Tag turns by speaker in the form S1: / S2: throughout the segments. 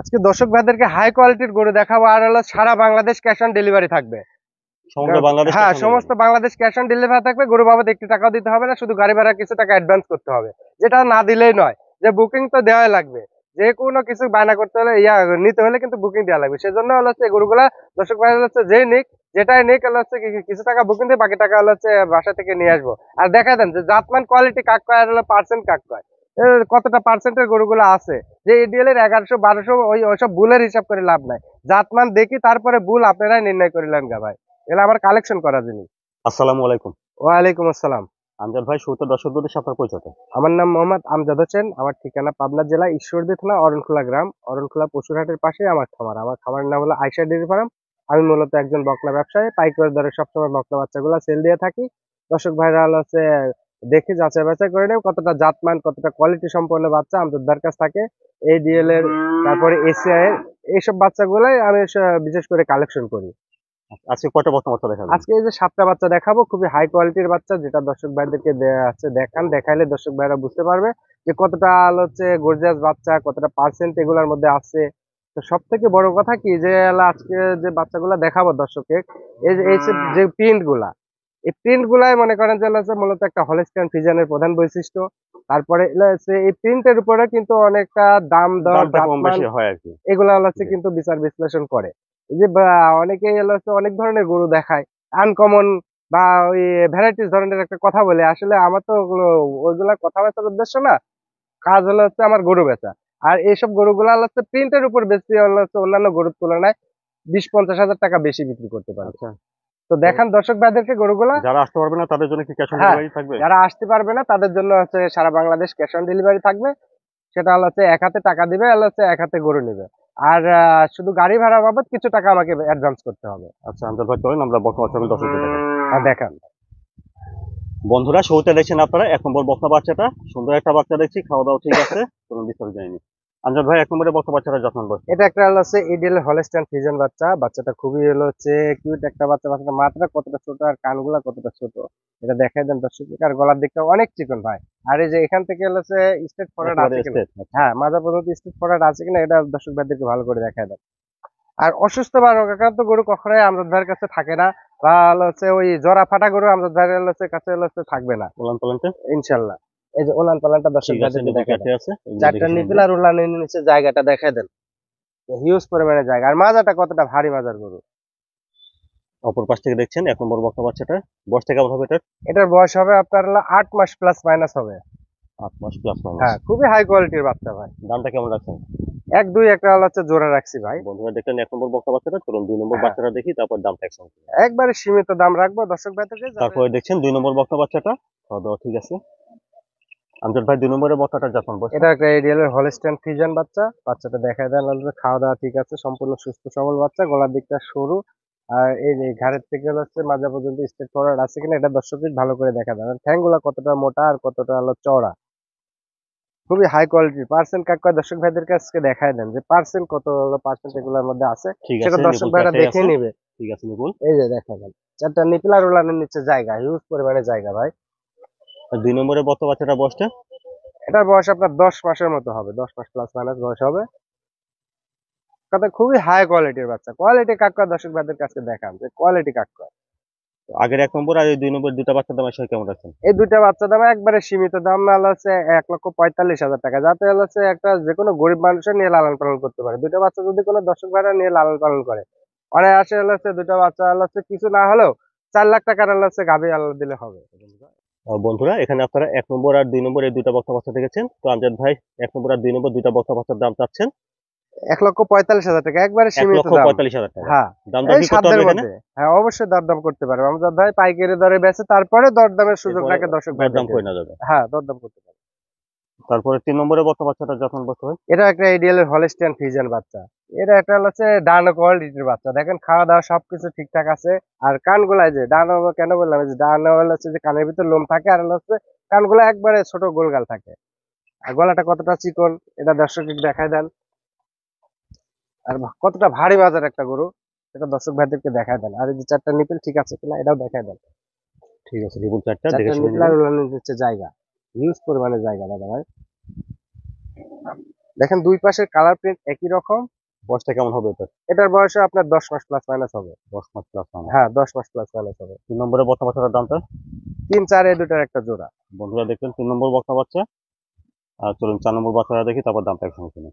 S1: আজকে দর্শক ভাইদেরকে হাই কোয়ালিটির গরু দেখাবো, আর হলো সারা বাংলাদেশ ক্যাশ অন ডেলিভারি থাকবে।
S2: সমগ্র বাংলাদেশ
S1: হ্যাঁ,
S2: ক্যাশ অন
S1: সমস্ত
S2: delivery.
S1: Bangladesh cash on delivery থাকবে। গরু বাবদ একটু টাকাও দিতে হবে না, শুধু গাড়ি ভাড়া কিছু টাকা অ্যাডভান্স করতে হবে, যেটা না দিলেই নয়। যে বুকিং তো দেওয়াই লাগবে, যে কোনো কিছু বায়না করতে হলে নিতে হলে কিন্তু বুকিং দেওয়া লাগবে। সেজন্য হলো হচ্ছে গরুগুলা দর্শক ভাই হচ্ছে যেই নিক, যেটাই নিক হলো হচ্ছে কিছু টাকা বুকিং দিয়ে বাকি টাকা হলো হচ্ছে বাসা থেকে নিয়ে আসবো। আর দেখা দেন যে জাতমান কোয়ালিটি কাক কয় আর হলো পার্সেন্ট কাক কয়, কতটা পার্সেন্টের গরুগুলো আছে। যে এডিএল এর 1100 1200 ওইসব বুলের হিসাব করে লাভ নাই। জাতমান দেখি তারপরে বুল আপনারাই নির্ণয় করিলেন গা ভাই। এগুলো আমার কালেকশন করা জিনিস।
S2: আসসালামু আলাইকুম।
S1: ওয়ালাইকুম আসসালাম।
S2: আমজাদ ভাই, শুরুতে দর্শকদের উদ্দেশ্যে আপনার পরিচয়টা।
S1: আমার নাম মোহাম্মদ আমজাদ হোসেন। আমার ঠিকানা পাবনা জেলা ঈশ্বরদী থানা অরণখোলা গ্রাম। অরণখোলা পশুরহাটের পাশে আমার খামার। আমার খামারের নাম হলো আয়শা ডেইরি ফার্ম। আমি মূলত একজন বকনা ব্যবসায়ী, পাইকারি দরে সবসময় বকনা বাচ্চাগুলো সেল দিয়ে থাকি। দর্শক ভাইরা হলো হচ্ছে দেখে যাচাই বাছাই করে নেব কতটা জাতমান, কতটা কোয়ালিটি সম্পন্ন বাচ্চা আমাদের দরকার কাছ থাকে। এডিএল এর, তারপরে এসিআই এর, এইসব বাচ্চাগুলাই আমি বিশেষ করে কালেকশন করি।
S2: আজকে কয়টা বর্তমান বাচ্চা দেখাবেন?
S1: আজকে এই যে 7টা বাচ্চা দেখাবো, খুবই হাই কোয়ালিটির বাচ্চা, যেটা দর্শক ভাইদেরকে দেখান, দেখাইলে দর্শক ভাইরা বুঝতে পারবে যে কতটা হচ্ছে গর্জিয়াস বাচ্চা, কতটা পার্সেন্ট এগুলোর মধ্যে আছে। তো সব থেকে বড় কথা কি যে আজকে যে বাচ্চাগুলা দেখাবো দর্শকে, যে প্রিন্ট গুলা, এই প্রিন্ট গুলাই মনে করেন যে হচ্ছে মূলত একটা হলস্টাইন ফ্রিজিয়ানের প্রধান বৈশিষ্ট্য। তারপরে হচ্ছে এই প্রিন্টের উপরে কিন্তু অনেকটা দাম দর
S2: দামটা কম
S1: জাতমান
S2: বেশি হয় আর কি।
S1: এগুলা হচ্ছে
S2: জি।
S1: কিন্তু বিচার বিশ্লেষণ করে। এই যে অনেকেই হচ্ছে অনেক ধরনের গরু দেখায়, আনকমন বা ওই ভ্যারাইটিস ধরনের একটা কথা বলে। আসলে আমার তো ওইগুলা কথা বেচার উদ্দেশ্য না, কাজ হলো হচ্ছে আমার গরু বেচা। আর এইসব গরুগুলা হচ্ছে প্রিন্টের উপর বেশি হলো হচ্ছে অন্যান্য গরুর তুলনায় 20-50 হাজার টাকা বেশি বিক্রি করতে পারবে।
S2: আচ্ছা।
S1: তো
S2: তো
S1: দেখান দর্শক ভাইদেরকে গরুগুলা।
S2: যারা আসতে পারবে না তাদের জন্য কি ক্যাশ অন
S1: হ্যাঁ,
S2: ডেলিভারি থাকবে?
S1: যারা আসতে পারবে না তাদের জন্য হচ্ছে সারা বাংলাদেশ ক্যাশ অন ডেলিভারি থাকবে। সেটা হলো হচ্ছে এক হাতে টাকা দিবে, হলো হচ্ছে এক হাতে গরু নিবে। আর শুধু গাড়ি ভাড়া বাবদ কিছু টাকা আমাকে অ্যাডভান্স করতে হবে।
S2: আচ্ছা আমজাদ ভাই, চলেন আমরা বকনা বাচ্চাগুলো দর্শকদের দেখাই।
S1: আর দেখান।
S2: বন্ধুরা, শুরুতে দেখছেন আপনারা 1 নম্বর বকনা বাচ্চাটা। সুন্দর একটা বাচ্চা দেখছি, খাওয়া দাওয়া ঠিক আছে। চলুন বিস্তারিত জানি। আমজাদ ভাই, 1 নম্বরে বকনা বাচ্চাটা যত্ন বসে।
S1: এটা একটা হলো হচ্ছে ইডিএল হলস্টাইন ফ্রিজিয়ান বাচ্চা। বাচ্চাটা খুবই হলো হচ্ছে কিউট একটা বাচ্চা। বাচ্চাটা মাথাটা কতটা ছোট আর কানগুলা কতটা ছোট, এটা দেখাই দেন দর্শক। আর গলার দিকটা অনেক চিকন ভাই। আর এই যে এখান থেকে হলো হচ্ছে স্টেট ফরওয়ার্ড
S2: একেবারে
S1: আছে কিনা,
S2: স্টেট। আচ্ছা।
S1: হ্যাঁ মাথা পর্যন্ত স্টেট ফরওয়ার্ড আছে কিনা, এটা দর্শক ভাইদেরকে ভালো করে দেখাই দেন। আর অসুস্থ বা রোগাক্রান্ত গরু কখনোই আমজাদ ভাইয়ের কাছে থাকে না, বা হলো হচ্ছে ওই জরা ফাটা গরু আমজাদ ভাইয়ের কাছে হলো হচ্ছে থাকবে না
S2: বললাম পালানটা।
S1: ইনশাল্লাহ। এই যে ওলান পালানটা দর্শক
S2: ঠিক আছে,
S1: ভাইদেরকে
S2: নিপুল
S1: দেখা দেন।
S2: চারটে আছে, এগুলো
S1: চারটা
S2: দেখে শুনে
S1: নিপিল
S2: নিন।
S1: আর উলানের নিচে জায়গাটা দেখা দেন, হিউজ পরিমাণে জায়গা। আর মাজাটা কতটা ভারী মাজার গরু।
S2: অপর পাশ থেকে দেখছেন 1 নম্বর বকনা বাচ্চাটা। বয়সটা কেমন হবে এটার?
S1: এটার বয়স হবে আপনার হলো 8 মাস প্লাস মাইনাস হবে।
S2: 8 মাস প্লাস মাইনাস।
S1: হ্যাঁ, খুবই হাই কোয়ালিটির বাচ্চা ভাই।
S2: দামটা কেমন রাখছেন?
S1: 1-2 একটা হলো হচ্ছে জোড়া রাখছি ভাই।
S2: বন্ধুরা, দেখলেন 1 নম্বর বকনা বাচ্চাটা। চলুন 2 নম্বর
S1: হ্যাঁ,
S2: বাচ্চাটা দেখি, তারপর দামটা একসঙ্গে।
S1: একবারে সীমিত দাম রাখবো দর্শক ভাইদেরকে যাতে।
S2: তারপরে দেখছেন 2 নম্বর বকনা বাচ্চাটা। খাওয়া দাওয়া ঠিক আছে। আমজাদ ভাই, 2 নম্বরের বকনাটা যখন বসে।
S1: এটা একটা এডিএল এর হলস্টাইন ফ্রিজিয়ান বাচ্চা। বাচ্চাটা দেখায় দেন হলো খাওয়া দাওয়া ঠিক আছে, সম্পূর্ণ সুস্থ সবল বাচ্চা। গলার দিকটা সরু, আর এই যে ঘাড়ের থেকে হচ্ছে মাজা পর্যন্ত স্ট্রেট ফরওয়ার্ড আছে কিনা এটা দর্শকদের ভালো করে দেখা দেন। আর ঠ্যাংগুলা কতটা মোটা আর কতটা হলো চওড়া, খুবই হাই কোয়ালিটির। পার্সেন্ট কাকা দর্শক ভাইদের কাছে দেখায় দেন যে পার্সেন্ট কত হলো, পার্সেন্ট এগুলোর মধ্যে আছে,
S2: ঠিক
S1: সেটা
S2: আছে,
S1: দর্শক
S2: নিপুল
S1: ভাইরা
S2: চারটাই
S1: দেখে
S2: আছে।
S1: নিবে।
S2: ঠিক আছে নিপুল।
S1: এই যে দেখা দেন চারটা নিপিলার উলানের নিচে জায়গা, হিউজ পরিমাণে জায়গা ভাই।
S2: আর 2 নম্বরের বকনা বাচ্চাটা বসটা।
S1: এটার বয়স আপনার 10 মাসের মতো হবে, 10 মাস প্লাস মাইনাস বয়স হবে। কথা খুবই হাই কোয়ালিটির বাচ্চা। কোয়ালিটি কাকা দর্শক ভাইদের কাছে দেখান যে কোয়ালিটি কাকা।
S2: আগের 1 নম্বর আর এই 2 নম্বর দুটা বাচ্চার দাম আসলে কেমন রাখছেন?
S1: এই দুইটা বাচ্চা দাম একবারে সীমিত দাম হলো হচ্ছে 1,45,000 টাকা, যাতে হলো হচ্ছে একটা যে কোনো গরিব মানুষের নিয়ে লালন পালন করতে পারে। দুইটা বাচ্চা যদি কোনো দর্শক ভাইরা নিয়ে লালন পালন করে, অনেক আসে হলো হচ্ছে দুইটা বাচ্চা হলো হচ্ছে কিছু না হলেও 4 লাখ টাকার হলো হচ্ছে গাভী আল্লাহ দিলে হবে।
S2: বন্ধুরা, এখানে আপনারা 1 নম্বর আর 2 নম্বর এই দুটা বকনা বাচ্চা দেখেছেন। তো আমজাদ ভাই 1 নম্বর আর 2 নম্বর দুটা বকনা বাচ্চার দাম চাচ্ছেন
S1: 1,45,000 টাকা, একবারে
S2: এক
S1: সীমিত
S2: লক্ষ
S1: দাম।
S2: পঁয়তাল্লিশ হাজার টাকা
S1: হ্যাঁ,
S2: দাম দর
S1: এই
S2: কি করতে
S1: সাধ্যের
S2: হবে এখানে?
S1: মধ্যে। হ্যাঁ, অবশ্যই দরদাম করতে পারবে আমাদের ভাই, পাইকারি দরে বেচে, তারপরে দরদামের সুযোগ
S2: এরপরে
S1: রাখে দর্শক
S2: দরদাম
S1: ভাইদেরকে।
S2: করে না যাবে।
S1: হ্যাঁ, দরদাম করতে পারবে।
S2: তারপরে 3 নম্বরের বকনা বাচ্চাটা যখন বসতে হয়।
S1: এটা একটা এডিএল এর হলস্টাইন ফ্রিজিয়ান বাচ্চা। এটা একটা হচ্ছে ডানো কোয়ালিটির বাচ্চা। দেখেন খাওয়া দাওয়া সবকিছু ঠিকঠাক আছে। আর কানগুলা যে ডানো কেন বললাম, এই যে ডানো হচ্ছে যে কানের ভিতর লোম থাকে, আর হচ্ছে কানগুলা একবারে ছোট গোলগাল থাকে। আর গলাটা কতটা চিকন এটা দর্শক দেখায় দেন। আর কতটা ভারী বাজার একটা গরু, এটা দর্শক ভাইদেরকে দেখায় দেন। আর এই যে চারটা নিপেল ঠিক আছে কিনা এটাও দেখায় দেন।
S2: ঠিক আছে, রিবুল চারটা দেখে
S1: চারটা
S2: শুনে
S1: নিপেল আর
S2: নেবেন।
S1: উলানের হচ্ছে জায়গা, হিউজ পরিমাণে জায়গা দাদা ভাই। দেখেন দুই পাশের কালার প্রিন্ট একই রকম।
S2: বয়সটা কেমন হবে এটা?
S1: এটার বয়সে আপনার 10 মাস প্লাস মাইনাস হবে।
S2: 10 মাস প্লাস মানে।
S1: হ্যাঁ 10 মাস প্লাস মাইনাস হবে।
S2: 3 নম্বরে বকনা বাচ্চাটার দামটা?
S1: 3-4 এই দুটার একটা জোড়া।
S2: বন্ধুরা দেখলেন 3 নম্বর বকনা বাচ্চা। আর চলুন 4 নম্বর বাচ্চাটা দেখি, তারপর দামটা একসঙ্গে শুনি।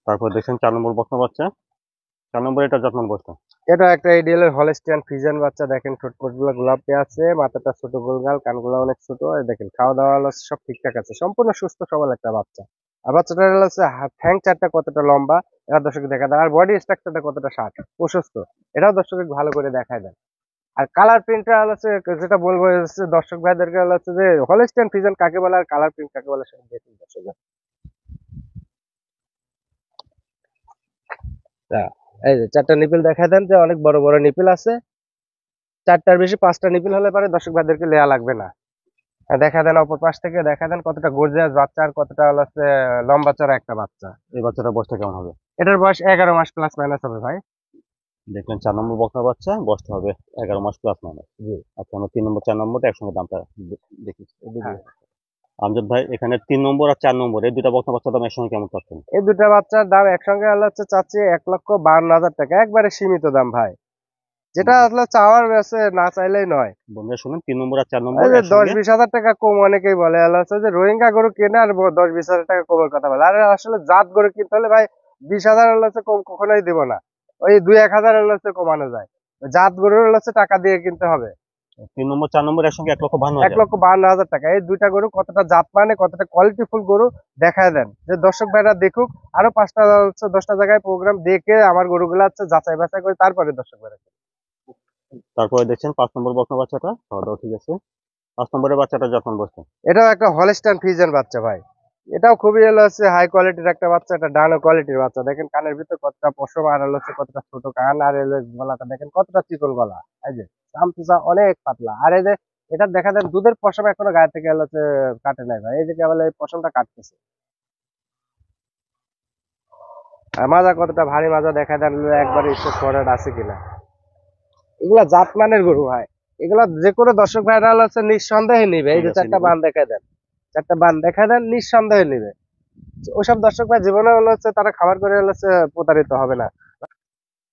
S2: তারপর দেখছেন 4 নম্বর বকনা বাচ্চা। 4 নম্বরে এটা যত্ন বয়সটা?
S1: এটা একটা এডিএল এর হলস্টিয়ান ফ্রিজিয়ান বাচ্চা। দেখেন ঠোঁট গুলো গোলাপি আছে, মাথাটা ছোট গোলগাল, কানগুলো অনেক ছোট। এই দেখেন খাওয়া দাওয়া হলো সব ঠিকঠাক আছে, সম্পূর্ণ সুস্থ সবল একটা বাচ্চা। আর বাচ্চাটার হচ্ছে ঠ্যাং চারটা কতটা লম্বা এটা দর্শক দেখা দেয়, আর বডি স্ট্রাকচারটা কতটা প্রশস্ত এটাও দর্শক ভালো করে দেখায় দেন। আর কালার প্রিন্টটা হচ্ছে যেটা বলবো হচ্ছে দর্শক ভাইদেরকে হচ্ছে যে হলস্টিয়ান ফ্রিজিয়ান কাকে বলে আর কালার প্রিন্ট কাকে বলে সেটা দেখুন দর্শক। এই যে চারটা নিপিল দেখা দেন, যে অনেক বড় বড় নিপিল আছে। চারটার বেশি 5টা নিপিল হলে পারে দর্শক ভাইদেরকে লেয়া লাগবে না। দেখা দেন অপর পাশ থেকে দেখা দেন কতটা গর্জিয়াস বাচ্চা, আর কতটা হচ্ছে লম্বা চড়া একটা বাচ্চা।
S2: এই বাচ্চাটার বয়সটা কেমন হবে?
S1: এটার বয়স 11 মাস প্লাস মাইনাস হবে ভাই।
S2: দেখলেন 4 নম্বর বকনা বাচ্চা, বয়সটা হবে 11 মাস প্লাস মাইনাস।
S1: জি।
S2: আচ্ছা, আমরা 3 নম্বর 4 নম্বরটা একসঙ্গে দামটা দেখি।
S1: হ্যাঁ।
S2: আমজাদ ভাই, এখানে 3 নম্বর আর 4 নম্বর এই দুটা বকনা বাচ্চার দাম একসঙ্গে কেমন চাচ্ছেন?
S1: এই দুটা বাচ্চার দাম একসঙ্গে হচ্ছে চাচ্ছি 1,52,000 টাকা, একবারে সীমিত দাম ভাই। যেটা আসলে চাওয়ার আছে, না চাইলেই নয়।
S2: বন্ধুরা শুনুন, 3 নম্বর আর 4 নম্বর
S1: এই যে
S2: একসঙ্গে
S1: 10-20 হাজার টাকা কম অনেকেই বলে হচ্ছে যে রোহিঙ্গা গরু কেনে আর 10-20 হাজার টাকা কমের কথা বলে। আর আসলে জাত গরু কিনতে হলে ভাই 20,000 হচ্ছে কম কখনোই দিব না, ওই 2-1 হাজার হচ্ছে কমানো যায়। জাত গরু হচ্ছে টাকা দিয়ে কিনতে হবে।
S2: 3 নম্বর 4 নম্বর একসঙ্গে 1,52,000।
S1: 1,52,000 টাকা এই দুইটা গরু কতটা জাত মানে কতটা কোয়ালিটিফুল গরু দেখায় দেন, যে দর্শক ভাইরা দেখুক। আরো 5টা হচ্ছে 10টা জায়গায় প্রোগ্রাম দেখে আমার গরুগুলো হচ্ছে যাচাই বাছাই করে তারপরে দর্শক ভাইরা।
S2: তারপরে দেখছেন 5 নম্বর বকনা বাচ্চাটা, খাওয়া দাওয়া ঠিক আছে। 5 নম্বরের বাচ্চাটা যখন বসছে,
S1: এটাও একটা হলস্টাইন ফ্রিজিয়ান বাচ্চা ভাই। এটাও খুবই হচ্ছে হাই কোয়ালিটির একটা বাচ্চা, এটা ডানো কোয়ালিটির বাচ্চা। দেখেন কানের ভিতর কতটা পশম, আর হচ্ছে কতটা ছোট কান, আর গলাটা দেখেন কতটা চিকন গলা। এই যে চামচুচা অনেক পাতলা। আর এই যে এটা দেখা যায় দুধের পশম এখনো গায়ে থেকে হচ্ছে কাটে নাই ভাই, এই যে কেবল এই পশমটা কাটতেছে। আর মাজা কতটা ভারী মাজা দেখা দেন, একবার স্টেপ ফরওয়ার্ড আছে কিনা। এগুলা জাতমানের গরু ভাই, এগুলা যে কোনো দর্শক ভাইরা হচ্ছে নিঃসন্দেহে নিবে। এই যে
S2: ঠিক আছে,
S1: চারটা
S2: নিবো।
S1: বান দেখা দেন, চারটা বান দেখা দেন, নিঃসন্দেহে নিবে। ওইসব দর্শক ভাই জীবনে হচ্ছে তারা খাবার করে হচ্ছে প্রতারিত হবে না।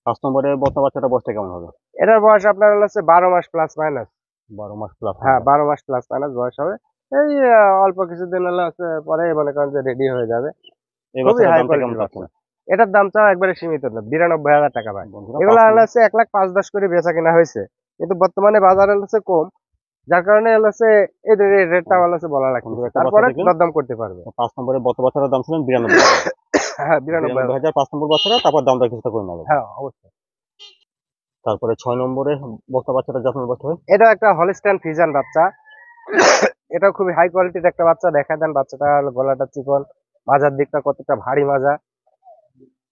S2: 5 নম্বরের বকনা বাচ্চাটা বয়সটা কেমন হবে?
S1: এটার বয়স আপনার হচ্ছে 12 মাস প্লাস মাইনাস।
S2: 12 মাস প্লাস।
S1: হ্যাঁ 12 মাস প্লাস মাইনাস বয়স হবে। এই অল্প কিছুদিন হলে হচ্ছে পরে মনে করেন যে রেডি হয়ে যাবে।
S2: এই
S1: খুবই
S2: বাচ্চাটার
S1: হাই
S2: দামটা কেমন
S1: কোয়ালিটির
S2: চাচ্ছেন?
S1: বাচ্চা। এটার দাম চাও একবারে সীমিত না, 92,000 টাকা ভাই।
S2: বন্ধুরা
S1: এগুলো হচ্ছে 1,05,10 করে বেচা কিনা হয়েছে, কিন্তু বর্তমানে বাজারে হচ্ছে কম, যার কারণে হচ্ছে এই রেটটা হচ্ছে বলা লাগছে,
S2: বন্ধুরা একটা বাচ্চা
S1: তারপরে
S2: দেখলেন,
S1: দরদাম করতে পারবে।
S2: 5 নম্বরের বকনা বাচ্চাটার দাম ছিলেন 92,000।
S1: হ্যাঁ 92,000।
S2: 92,000 5 নম্বর বাচ্চাটা, তারপর দামটা কিছুটা করে নেবে।
S1: হ্যাঁ অবশ্যই।
S2: তারপরে 6 নম্বরে বকনা বাচ্চাটা যখন বসতে হয়,
S1: এটা একটা হলস্টাইন ফ্রিজিয়ান বাচ্চা। এটা খুবই হাই কোয়ালিটির একটা বাচ্চা। দেখা দেন বাচ্চাটা গলাটা চিকন, মাজার দিকটা কতটা ভারী মাজা।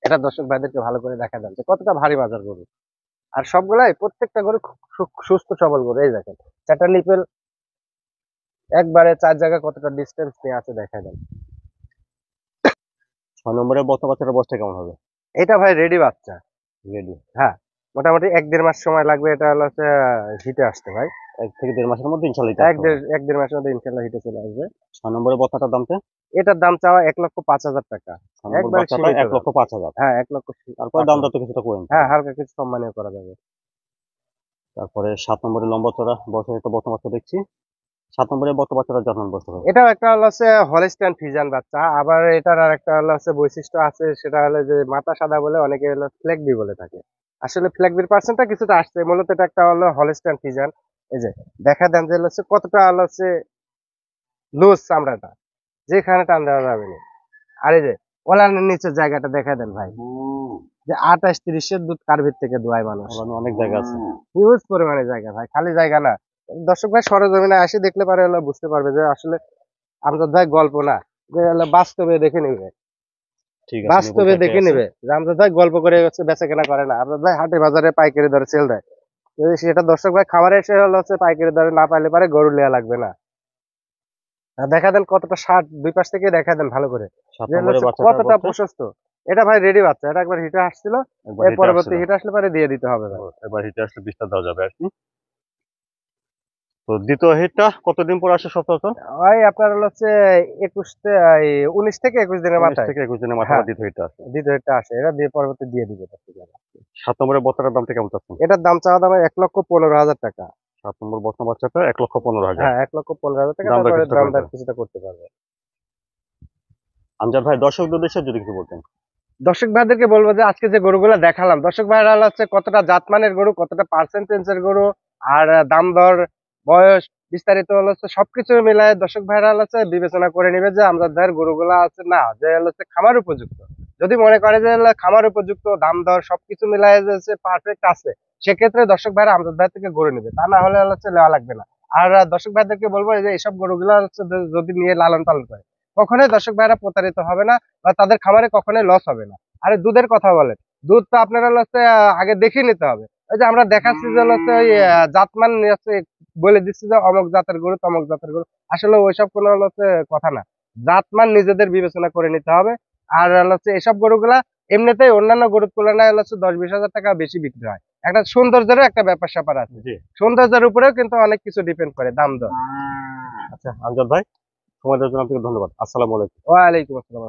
S1: এটা দর্শক ভাইদেরকে ভালো করে দেখা দেন যে কতটা ভারী মাজার গরু। আর সবগুলাই প্রত্যেকটা গরু খুব সুস্থ সবল গরু। এই দেখেন চারটা নিপেল একবারে 4 জায়গায় কতটা ডিস্টেন্স নিয়ে আছে দেখা দেন।
S2: 6 নম্বরের বকনা বাচ্চাটার বয়সটা কেমন হবে?
S1: এটা ভাই রেডি বাচ্চা।
S2: রেডি।
S1: হ্যাঁ মোটামুটি 1-1.5 মাস সময় লাগবে এটা হচ্ছে হিটে আসতে ভাই।
S2: 1 থেকে 1.5 মাসের মধ্যে ইনশাআল্লাহ এটা আসতে হবে।
S1: 1-1.5 মাসের মধ্যে ইনশাল্লাহ হিটে চলে আসবে।
S2: 6 নম্বরের বকনাটার দামটা?
S1: এটার দাম চাওয়া 1,05,000 টাকা।
S2: 6 নম্বর
S1: একবারে
S2: বাচ্চাটা
S1: সীমিত দাম।
S2: 1,05,000।
S1: হ্যাঁ 1,05,000।
S2: তারপরে দামটা তো কিছুটা করে নিতে
S1: হ্যাঁ
S2: হবে।
S1: হালকা কিছু সম্মানীয় করা যাবে।
S2: তারপরে 7 নম্বরের লম্বা চড়া বয়সের একটা বকনা বাচ্চা দেখছি। 7 নম্বরের বকনা বাচ্চাটা যখন বসতে হবে,
S1: এটাও একটা হচ্ছে হলস্টাইন ফ্রিজিয়ান বাচ্চা। আবার এটার আর একটা হচ্ছে বৈশিষ্ট্য আছে, সেটা হলো যে মাথা সাদা বলে অনেকে হলো ফ্লেগবি বলে থাকে। আসলে ফ্লেগবির পার্সেন্টটা কিছুটা আসছে, মূলত এটা একটা হলো হলস্টাইন ফ্রিজিয়ান। এই যে দেখা দেন যে হচ্ছে কতটা হচ্ছে লুজ চামড়াটা, যেখানে টান দেওয়া যাবে না। আর এই যে ওলানের নিচের জায়গাটা দেখা দেন ভাই, যে 28-30 দুধ কার্ভির থেকে দোয়ায় মানুষ।
S2: ওখানে অনেক জায়গা আছে।
S1: হিউজ পরিমাণে জায়গা ভাই, খালি জায়গা না। দর্শক ভাই সরজমিনে আসে দেখলে পারে হলো বুঝতে পারবে যে আসলে আমজাদ ভাই গল্প না, যে হলো বাস্তবে দেখে নিবে।
S2: ঠিক আছে,
S1: বাস্তবে দেখে নিবে যে আমজাদ ভাই গল্প করে হচ্ছে বেচা কেনা করে না। আমজাদ ভাই হাটে বাজারে পাইকারি দরে সেল দেয়। যদি সেটা দর্শক ভাই খামারে এসে হচ্ছে পাইকারি দরে না পাইলে পারে গরু নেওয়া লাগবে না। আর দেখা দেন কতটা ষাট, দুই পাশ থেকে দেখা দেন ভালো করে
S2: 7
S1: যে
S2: নম্বরের
S1: হচ্ছে
S2: বাচ্চাটার
S1: কতটা
S2: বয়সটা?
S1: প্রশস্ত। এটা ভাই রেডি বাচ্চা, এটা একবার হিটে আসছিল,
S2: একবার
S1: এর
S2: হিটে
S1: পরবর্তী
S2: আসছিল।
S1: হিট আসলে পরে দিয়ে দিতে হবে ভাই।
S2: এবার হিটে আসলে বিস্তার দেওয়া যাবে আর কি। তো দ্বিতীয় হিটটা কতদিন পর আসে সচরাচর?
S1: ওই আপনার হচ্ছে 19 থেকে 21 দিনের
S2: 19
S1: মাথায়
S2: থেকে 21 দিনের মাথায়
S1: হ্যাঁ
S2: আবার দ্বিতীয় হিটটা আসে।
S1: দ্বিতীয় হিটটা আসে, এটা দিয়ে পরবর্তী দিয়ে দিবে দর্শকরা।
S2: 7 নম্বরের বস্তাটার দামটা কেমন চাচ্ছেন?
S1: এটার দাম চাওয়া দাম 1,15,000 টাকা।
S2: 7 নম্বর বস্তা বাচ্চাটা 1,15,000।
S1: হ্যাঁ 1,15,000 টাকা,
S2: দাম দর
S1: তারপরে
S2: কিছুটা
S1: দাম
S2: করে
S1: দর
S2: দেন।
S1: কিছুটা করতে পারবে।
S2: আমজাদ ভাই, দর্শকদের উদ্দেশ্যে যদি কিছু বলতেন।
S1: দর্শক ভাইদেরকে বলবো যে আজকে যে গরুগুলো দেখালাম, দর্শক ভাইরা হচ্ছে কতটা জাতমানের গরু, কতটা পার্সেন্টেজের গরু, আর দাম দর, বয়স, বিস্তারিত হচ্ছে সবকিছু মিলায় দর্শক ভাইরা হচ্ছে বিবেচনা করে নিবে যে আমজাদ ভাইয়ের গরুগুলা আছে না যে হচ্ছে খামার উপযুক্ত। যদি মনে করে যে খামার উপযুক্ত, দাম দর সবকিছু মিলায় যে পারফেক্ট আছে, সেক্ষেত্রে দর্শক ভাইরা আমজাদ ভাই থেকে গরু নেবে, তা না হলে হচ্ছে নেওয়া লাগবে না। আর দর্শক ভাইদেরকে বলবো যে এইসব গরুগুলা হচ্ছে যদি নিয়ে লালন পালন করে, কখনোই দর্শক ভাইরা প্রতারিত হবে না, বা তাদের খামারে কখনোই লস হবে না। আরে দুধের কথা বলেন, দুধ তো আপনারা হচ্ছে আগে দেখে নিতে হবে। ওই যে আমরা দেখাচ্ছি যে হচ্ছে ওই জাতমান হচ্ছে বলে দিচ্ছি যে অমুক জাতের গরু তমুক জাতের গরু, আসলে ওইসব কোনো হচ্ছে কথা না। জাতমান নিজেদের বিবেচনা করে নিতে হবে। আর হচ্ছে এসব গরুগুলা এমনিতেই অন্যান্য গরুর তুলনায় হচ্ছে 10-20 হাজার টাকা বেশি বিক্রি হয়। একটা সৌন্দর্যেরও একটা ব্যাপার স্যাপার আছে,
S2: জি।
S1: সৌন্দর্যের উপরেও কিন্তু অনেক কিছু ডিপেন্ড করে দাম দর।
S2: আচ্ছা আমজাদ ভাই, সময় দেওয়ার জন্য আপনাকে ধন্যবাদ। আসসালামু আলাইকুম।
S1: ওয়ালাইকুম আসসালাম।